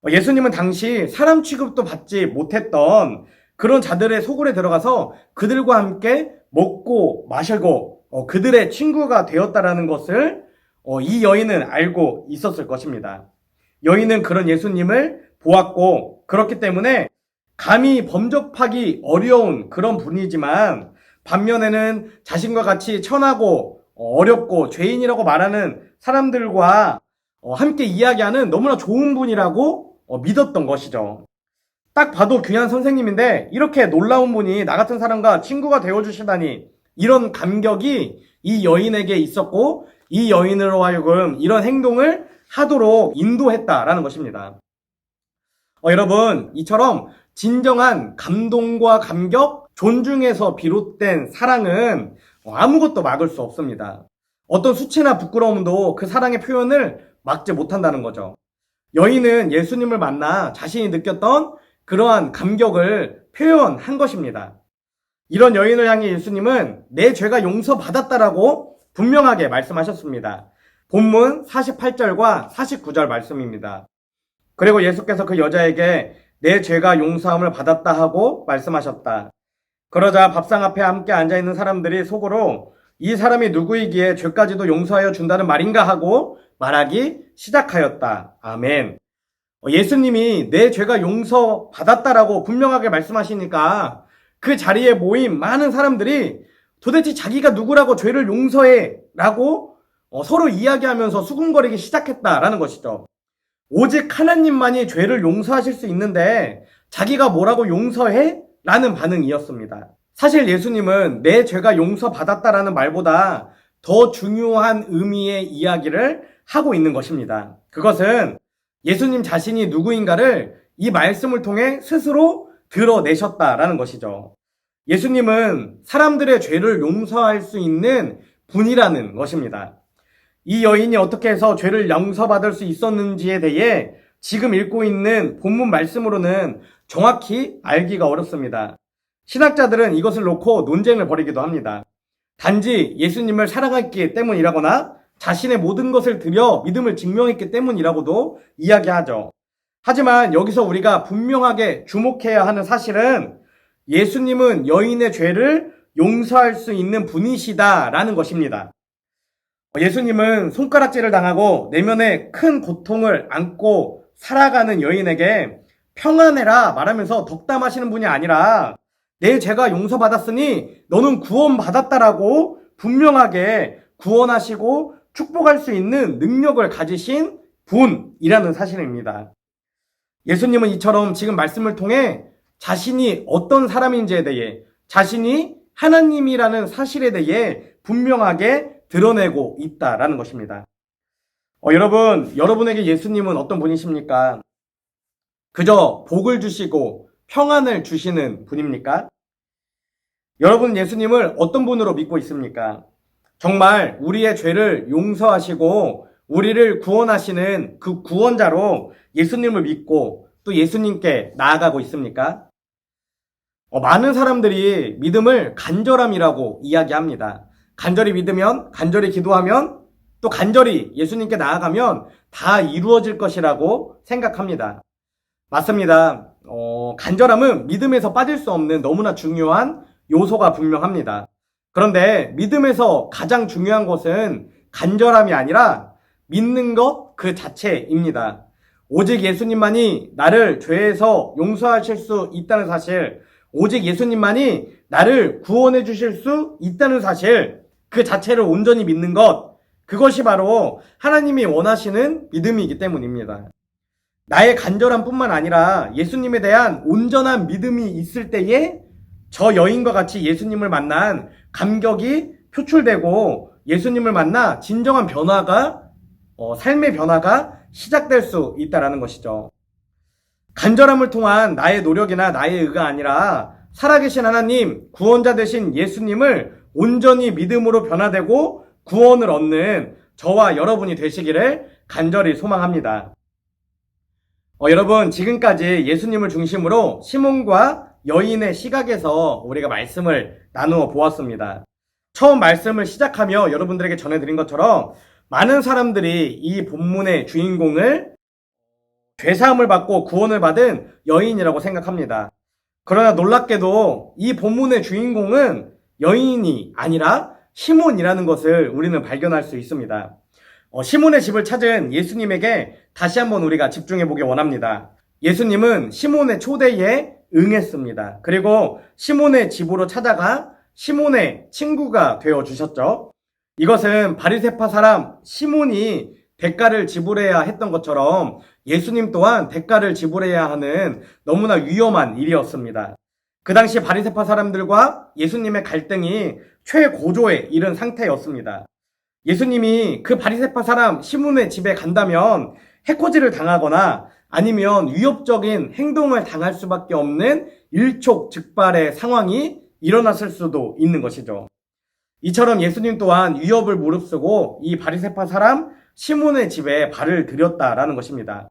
예수님은 당시 사람 취급도 받지 못했던 그런 자들의 소굴에 들어가서 그들과 함께 먹고 마시고 그들의 친구가 되었다라는 것을 이 여인은 알고 있었을 것입니다. 여인은 그런 예수님을 보았고 그렇기 때문에 감히 범접하기 어려운 그런 분이지만 반면에는 자신과 같이 천하고 어렵고 죄인이라고 말하는 사람들과 함께 이야기하는 너무나 좋은 분이라고 믿었던 것이죠. 딱 봐도 귀한 선생님인데 이렇게 놀라운 분이 나 같은 사람과 친구가 되어주시다니 이런 감격이 이 여인에게 있었고 이 여인으로 하여금 이런 행동을 하도록 인도했다라는 것입니다. 여러분, 이처럼 진정한 감동과 감격, 존중에서 비롯된 사랑은 아무것도 막을 수 없습니다. 어떤 수치나 부끄러움도 그 사랑의 표현을 막지 못한다는 거죠. 여인은 예수님을 만나 자신이 느꼈던 그러한 감격을 표현한 것입니다. 이런 여인을 향해 예수님은 내 죄가 용서받았다라고 분명하게 말씀하셨습니다. 본문 48절과 49절 말씀입니다. 그리고 예수께서 그 여자에게 내 죄가 용서함을 받았다 하고 말씀하셨다. 그러자 밥상 앞에 함께 앉아있는 사람들이 속으로 이 사람이 누구이기에 죄까지도 용서하여 준다는 말인가 하고 말하기 시작하였다. 아멘. 예수님이 내 죄가 용서받았다라고 분명하게 말씀하시니까 그 자리에 모인 많은 사람들이 도대체 자기가 누구라고 죄를 용서해 라고 서로 이야기하면서 수군거리기 시작했다라는 것이죠. 오직 하나님만이 죄를 용서하실 수 있는데 자기가 뭐라고 용서해? 라는 반응이었습니다. 사실 예수님은 내 죄가 용서받았다라는 말보다 더 중요한 의미의 이야기를 하고 있는 것입니다. 그것은 예수님 자신이 누구인가를 이 말씀을 통해 스스로 드러내셨다라는 것이죠. 예수님은 사람들의 죄를 용서할 수 있는 분이라는 것입니다. 이 여인이 어떻게 해서 죄를 용서받을 수 있었는지에 대해 지금 읽고 있는 본문 말씀으로는 정확히 알기가 어렵습니다. 신학자들은 이것을 놓고 논쟁을 벌이기도 합니다. 단지 예수님을 사랑했기 때문이라거나 자신의 모든 것을 들여 믿음을 증명했기 때문이라고도 이야기하죠. 하지만 여기서 우리가 분명하게 주목해야 하는 사실은 예수님은 여인의 죄를 용서할 수 있는 분이시다라는 것입니다. 예수님은 손가락질을 당하고 내면에 큰 고통을 안고 살아가는 여인에게 평안해라 말하면서 덕담하시는 분이 아니라 내 죄가 용서받았으니 너는 구원받았다라고 분명하게 구원하시고 축복할 수 있는 능력을 가지신 분이라는 사실입니다. 예수님은 이처럼 지금 말씀을 통해 자신이 어떤 사람인지에 대해 자신이 하나님이라는 사실에 대해 분명하게 드러내고 있다라는 것입니다. 여러분에게 예수님은 어떤 분이십니까? 그저 복을 주시고 평안을 주시는 분입니까? 여러분 예수님을 어떤 분으로 믿고 있습니까? 정말 우리의 죄를 용서하시고 우리를 구원하시는 그 구원자로 예수님을 믿고 또 예수님께 나아가고 있습니까? 많은 사람들이 믿음을 간절함이라고 이야기합니다. 간절히 믿으면, 간절히 기도하면, 또 간절히 예수님께 나아가면 다 이루어질 것이라고 생각합니다. 맞습니다. 간절함은 믿음에서 빠질 수 없는 너무나 중요한 요소가 분명합니다. 그런데 믿음에서 가장 중요한 것은 간절함이 아니라 믿는 것 그 자체입니다. 오직 예수님만이 나를 죄에서 용서하실 수 있다는 사실, 오직 예수님만이 나를 구원해 주실 수 있다는 사실, 그 자체를 온전히 믿는 것, 그것이 바로 하나님이 원하시는 믿음이기 때문입니다. 나의 간절함뿐만 아니라 예수님에 대한 온전한 믿음이 있을 때에 저 여인과 같이 예수님을 만난 감격이 표출되고 예수님을 만나 진정한 변화가 삶의 변화가 시작될 수 있다라는 것이죠. 간절함을 통한 나의 노력이나 나의 의가 아니라 살아계신 하나님, 구원자 되신 예수님을 온전히 믿음으로 변화되고 구원을 얻는 저와 여러분이 되시기를 간절히 소망합니다. 여러분, 지금까지 예수님을 중심으로 시몬과 여인의 시각에서 우리가 말씀을 나누어 보았습니다. 처음 말씀을 시작하며 여러분들에게 전해드린 것처럼 많은 사람들이 이 본문의 주인공을 죄사함을 받고 구원을 받은 여인이라고 생각합니다. 그러나 놀랍게도 이 본문의 주인공은 여인이 아니라 시몬이라는 것을 우리는 발견할 수 있습니다. 시몬의 집을 찾은 예수님에게 다시 한번 우리가 집중해 보기 원합니다. 예수님은 시몬의 초대에 응했습니다. 그리고 시몬의 집으로 찾아가 시몬의 친구가 되어 주셨죠. 이것은 바리새파 사람 시몬이 대가를 지불해야 했던 것처럼 예수님 또한 대가를 지불해야 하는 너무나 위험한 일이었습니다. 그 당시 바리새파 사람들과 예수님의 갈등이 최고조에 이른 상태였습니다. 예수님이 그 바리새파 사람 시몬의 집에 간다면 해코지를 당하거나 아니면 위협적인 행동을 당할 수밖에 없는 일촉즉발의 상황이 일어났을 수도 있는 것이죠. 이처럼 예수님 또한 위협을 무릅쓰고 이 바리새파 사람 시몬의 집에 발을 들였다라는 것입니다.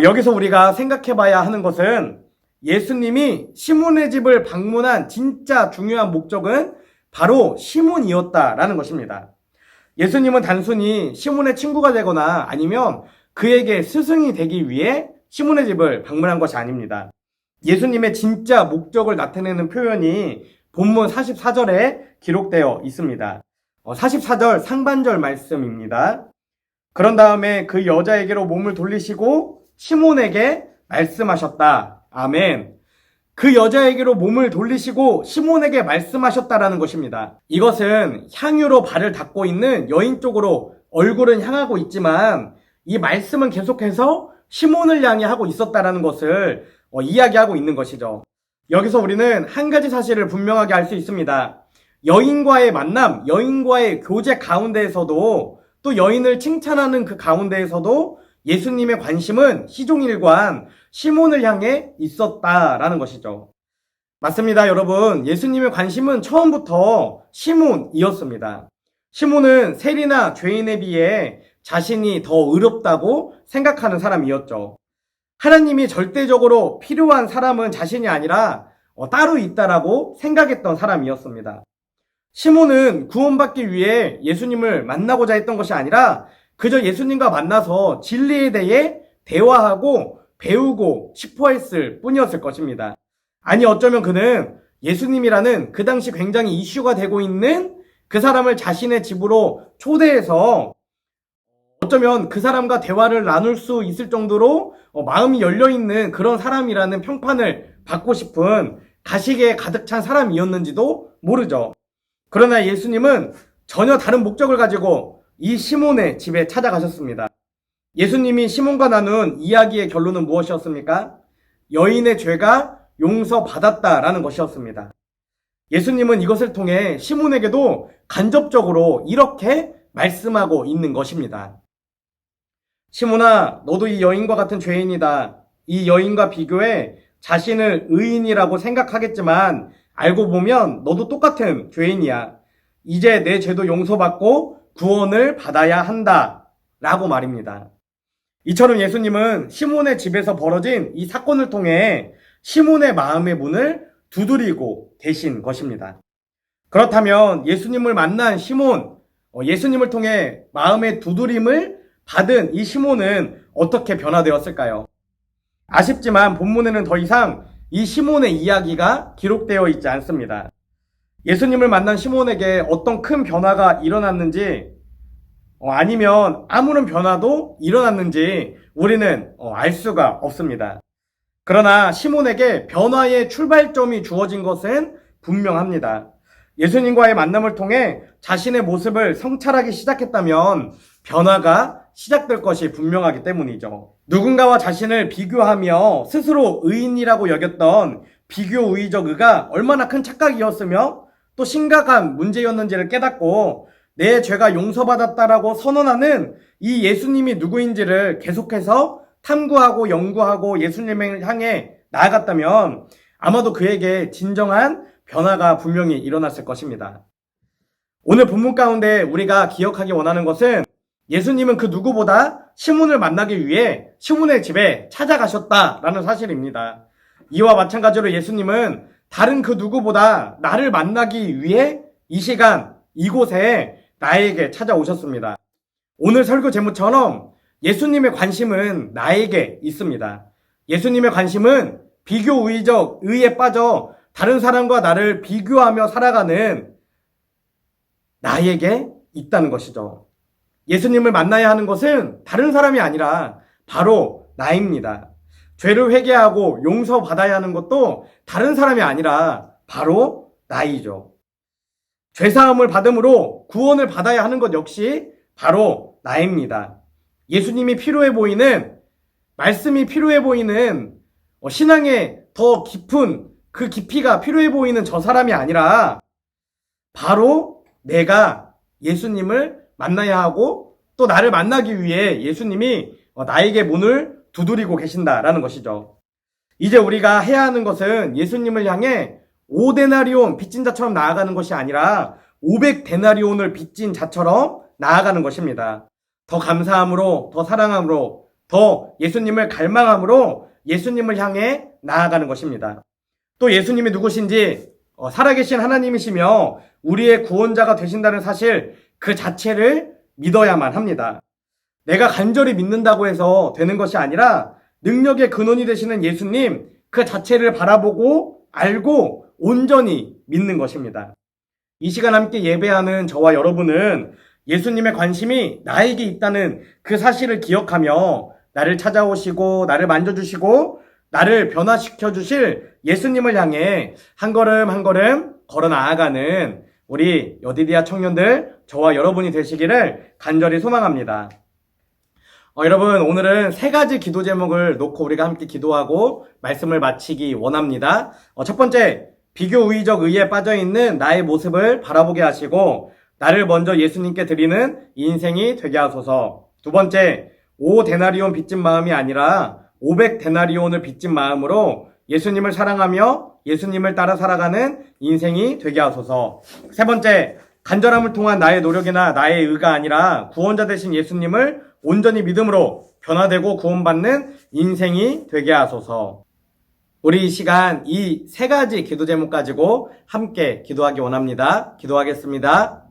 여기서 우리가 생각해 봐야 하는 것은 예수님이 시몬의 집을 방문한 진짜 중요한 목적은 바로 시몬이었다라는 것입니다. 예수님은 단순히 시몬의 친구가 되거나 아니면 그에게 스승이 되기 위해 시몬의 집을 방문한 것이 아닙니다. 예수님의 진짜 목적을 나타내는 표현이 본문 44절에 기록되어 있습니다. 44절 상반절 말씀입니다. 그런 다음에 그 여자에게로 몸을 돌리시고 시몬에게 말씀하셨다. 아멘. 그 여자에게로 몸을 돌리시고 시몬에게 말씀하셨다라는 것입니다. 이것은 향유로 발을 닦고 있는 여인 쪽으로 얼굴은 향하고 있지만 이 말씀은 계속해서 시몬을 향해 하고 있었다라는 것을 이야기하고 있는 것이죠. 여기서 우리는 한 가지 사실을 분명하게 알 수 있습니다. 여인과의 만남, 여인과의 교제 가운데에서도 또 여인을 칭찬하는 그 가운데에서도 예수님의 관심은 시종일관 시몬을 향해 있었다라는 것이죠. 맞습니다, 여러분. 예수님의 관심은 처음부터 시몬이었습니다. 시몬은 세리나 죄인에 비해 자신이 더 의롭다고 생각하는 사람이었죠. 하나님이 절대적으로 필요한 사람은 자신이 아니라 따로 있다라고 생각했던 사람이었습니다. 시몬은 구원받기 위해 예수님을 만나고자 했던 것이 아니라 그저 예수님과 만나서 진리에 대해 대화하고 배우고 싶어 했을 뿐이었을 것입니다. 아니, 어쩌면 그는 예수님이라는 그 당시 굉장히 이슈가 되고 있는 그 사람을 자신의 집으로 초대해서 어쩌면 그 사람과 대화를 나눌 수 있을 정도로 마음이 열려있는 그런 사람이라는 평판을 받고 싶은 가식에 가득 찬 사람이었는지도 모르죠. 그러나 예수님은 전혀 다른 목적을 가지고 이 시몬의 집에 찾아가셨습니다. 예수님이 시몬과 나눈 이야기의 결론은 무엇이었습니까? 여인의 죄가 용서받았다라는 것이었습니다. 예수님은 이것을 통해 시몬에게도 간접적으로 이렇게 말씀하고 있는 것입니다. 시몬아, 너도 이 여인과 같은 죄인이다. 이 여인과 비교해 자신을 의인이라고 생각하겠지만 알고 보면 너도 똑같은 죄인이야. 이제 내 죄도 용서받고 구원을 받아야 한다. 라고 말입니다. 이처럼 예수님은 시몬의 집에서 벌어진 이 사건을 통해 시몬의 마음의 문을 두드리고 계신 것입니다. 그렇다면 예수님을 만난 시몬, 예수님을 통해 마음의 두드림을 받은 이 시몬은 어떻게 변화되었을까요? 아쉽지만 본문에는 더 이상 이 시몬의 이야기가 기록되어 있지 않습니다. 예수님을 만난 시몬에게 어떤 큰 변화가 일어났는지 아니면 아무런 변화도 일어났는지 우리는 알 수가 없습니다. 그러나 시몬에게 변화의 출발점이 주어진 것은 분명합니다. 예수님과의 만남을 통해 자신의 모습을 성찰하기 시작했다면 변화가 시작될 것이 분명하기 때문이죠. 누군가와 자신을 비교하며 스스로 의인이라고 여겼던 비교의적 의가 얼마나 큰 착각이었으며 또 심각한 문제였는지를 깨닫고 내 죄가 용서받았다라고 선언하는 이 예수님이 누구인지를 계속해서 탐구하고 연구하고 예수님을 향해 나아갔다면 아마도 그에게 진정한 변화가 분명히 일어났을 것입니다. 오늘 본문 가운데 우리가 기억하기 원하는 것은 예수님은 그 누구보다 시몬을 만나기 위해 시몬의 집에 찾아가셨다라는 사실입니다. 이와 마찬가지로 예수님은 다른 그 누구보다 나를 만나기 위해 이 시간 이곳에 나에게 찾아오셨습니다. 오늘 설교 제목처럼 예수님의 관심은 나에게 있습니다. 예수님의 관심은 비교의적 의에 빠져 다른 사람과 나를 비교하며 살아가는 나에게 있다는 것이죠. 예수님을 만나야 하는 것은 다른 사람이 아니라 바로 나입니다. 죄를 회개하고 용서받아야 하는 것도 다른 사람이 아니라 바로 나이죠. 죄사함을 받음으로 구원을 받아야 하는 것 역시 바로 나입니다. 예수님이 필요해 보이는, 말씀이 필요해 보이는, 신앙의 더 깊은 그 깊이가 필요해 보이는 저 사람이 아니라 바로 내가 예수님을 만나야 하고 또 나를 만나기 위해 예수님이 나에게 문을 두드리고 계신다라는 것이죠. 이제 우리가 해야 하는 것은 예수님을 향해 5데나리온 빚진 자처럼 나아가는 것이 아니라 500데나리온을 빚진 자처럼 나아가는 것입니다. 더 감사함으로, 더 사랑함으로, 더 예수님을 갈망함으로 예수님을 향해 나아가는 것입니다. 또 예수님이 누구신지 살아계신 하나님이시며 우리의 구원자가 되신다는 사실 그 자체를 믿어야만 합니다. 내가 간절히 믿는다고 해서 되는 것이 아니라 능력의 근원이 되시는 예수님 그 자체를 바라보고 알고 온전히 믿는 것입니다. 이 시간 함께 예배하는 저와 여러분은 예수님의 관심이 나에게 있다는 그 사실을 기억하며 나를 찾아오시고 나를 만져주시고 나를 변화시켜 주실 예수님을 향해 한 걸음 한 걸음 걸어 나아가는 우리 여디디아 청년들 저와 여러분이 되시기를 간절히 소망합니다. 여러분, 오늘은 3가지 기도 제목을 놓고 우리가 함께 기도하고 말씀을 마치기 원합니다. 첫 번째, 비교의적 의에 빠져있는 나의 모습을 바라보게 하시고 나를 먼저 예수님께 드리는 인생이 되게 하소서. 두 번째, 5데나리온 빚진 마음이 아니라 500데나리온을 빚진 마음으로 예수님을 사랑하며 예수님을 따라 살아가는 인생이 되게 하소서. 세 번째, 간절함을 통한 나의 노력이나 나의 의가 아니라 구원자 되신 예수님을 온전히 믿음으로 변화되고 구원받는 인생이 되게 하소서. 우리 이 시간 이 3가지 기도 제목 가지고 함께 기도하기 원합니다. 기도하겠습니다.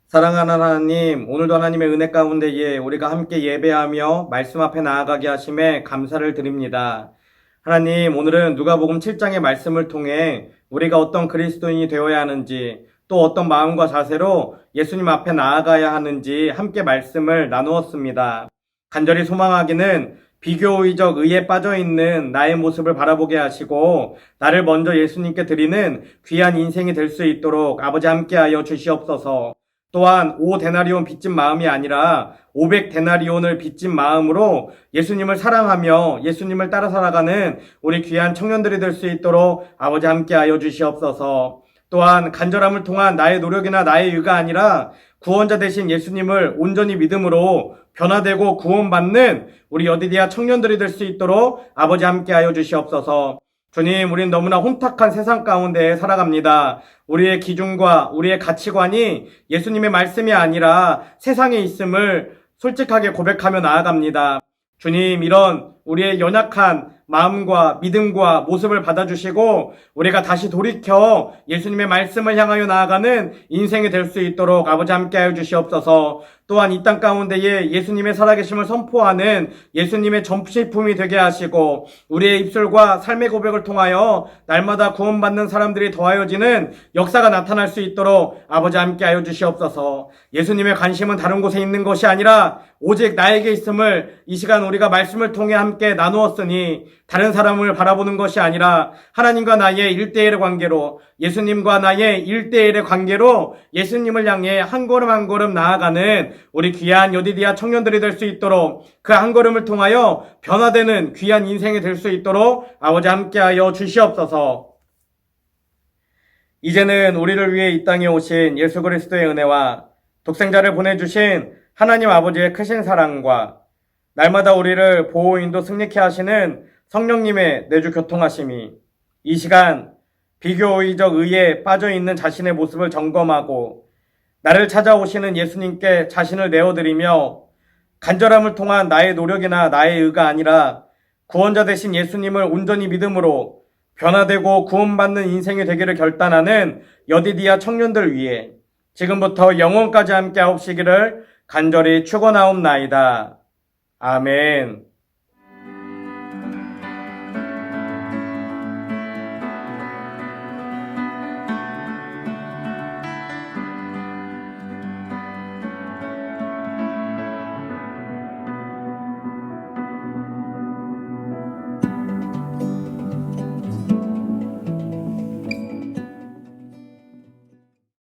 사랑하는 하나님, 오늘도 하나님의 은혜 가운데에 우리가 함께 예배하며 말씀 앞에 나아가게 하심에 감사를 드립니다. 하나님, 오늘은 누가복음 7장의 말씀을 통해 우리가 어떤 그리스도인이 되어야 하는지, 또 어떤 마음과 자세로 예수님 앞에 나아가야 하는지 함께 말씀을 나누었습니다. 간절히 소망하기는 비교의적 의에 빠져있는 나의 모습을 바라보게 하시고 나를 먼저 예수님께 드리는 귀한 인생이 될 수 있도록 아버지 함께하여 주시옵소서. 또한 5데나리온 빚진 마음이 아니라 500데나리온을 빚진 마음으로 예수님을 사랑하며 예수님을 따라 살아가는 우리 귀한 청년들이 될 수 있도록 아버지 함께하여 주시옵소서. 또한 간절함을 통한 나의 노력이나 나의 의가 아니라 구원자 되신 예수님을 온전히 믿음으로 변화되고 구원받는 우리 여디디아 청년들이 될 수 있도록 아버지 함께하여 주시옵소서. 주님, 우린 너무나 혼탁한 세상 가운데 살아갑니다. 우리의 기준과 우리의 가치관이 예수님의 말씀이 아니라 세상에 있음을 솔직하게 고백하며 나아갑니다. 주님, 이런 우리의 연약한 마음과 믿음과 모습을 받아주시고 우리가 다시 돌이켜 예수님의 말씀을 향하여 나아가는 인생이 될 수 있도록 아버지 함께하여 주시옵소서. 또한 이 땅 가운데에 예수님의 살아계심을 선포하는 예수님의 전시품이 되게 하시고 우리의 입술과 삶의 고백을 통하여 날마다 구원받는 사람들이 더하여지는 역사가 나타날 수 있도록 아버지 함께하여 주시옵소서. 예수님의 관심은 다른 곳에 있는 것이 아니라 오직 나에게 있음을 이 시간 우리가 말씀을 통해 함께 나누었으니 다른 사람을 바라보는 것이 아니라 하나님과 나의 1대1의 관계로 예수님과 나의 1대1의 관계로 예수님을 향해 한 걸음 한 걸음 나아가는 우리 귀한 여디디아 청년들이 될 수 있도록 그 한 걸음을 통하여 변화되는 귀한 인생이 될 수 있도록 아버지 함께하여 주시옵소서. 이제는 우리를 위해 이 땅에 오신 예수 그리스도의 은혜와 독생자를 보내주신 하나님 아버지의 크신 사랑과 날마다 우리를 보호 인도 승리케 하시는 성령님의 내주 교통하심이 이 시간 비교의적 의에 빠져있는 자신의 모습을 점검하고 나를 찾아오시는 예수님께 자신을 내어드리며 간절함을 통한 나의 노력이나 나의 의가 아니라 구원자 되신 예수님을 온전히 믿음으로 변화되고 구원받는 인생이 되기를 결단하는 여디디아 청년들 위해 지금부터 영원까지 함께 하옵시기를 간절히 축원하옵나이다. 아멘.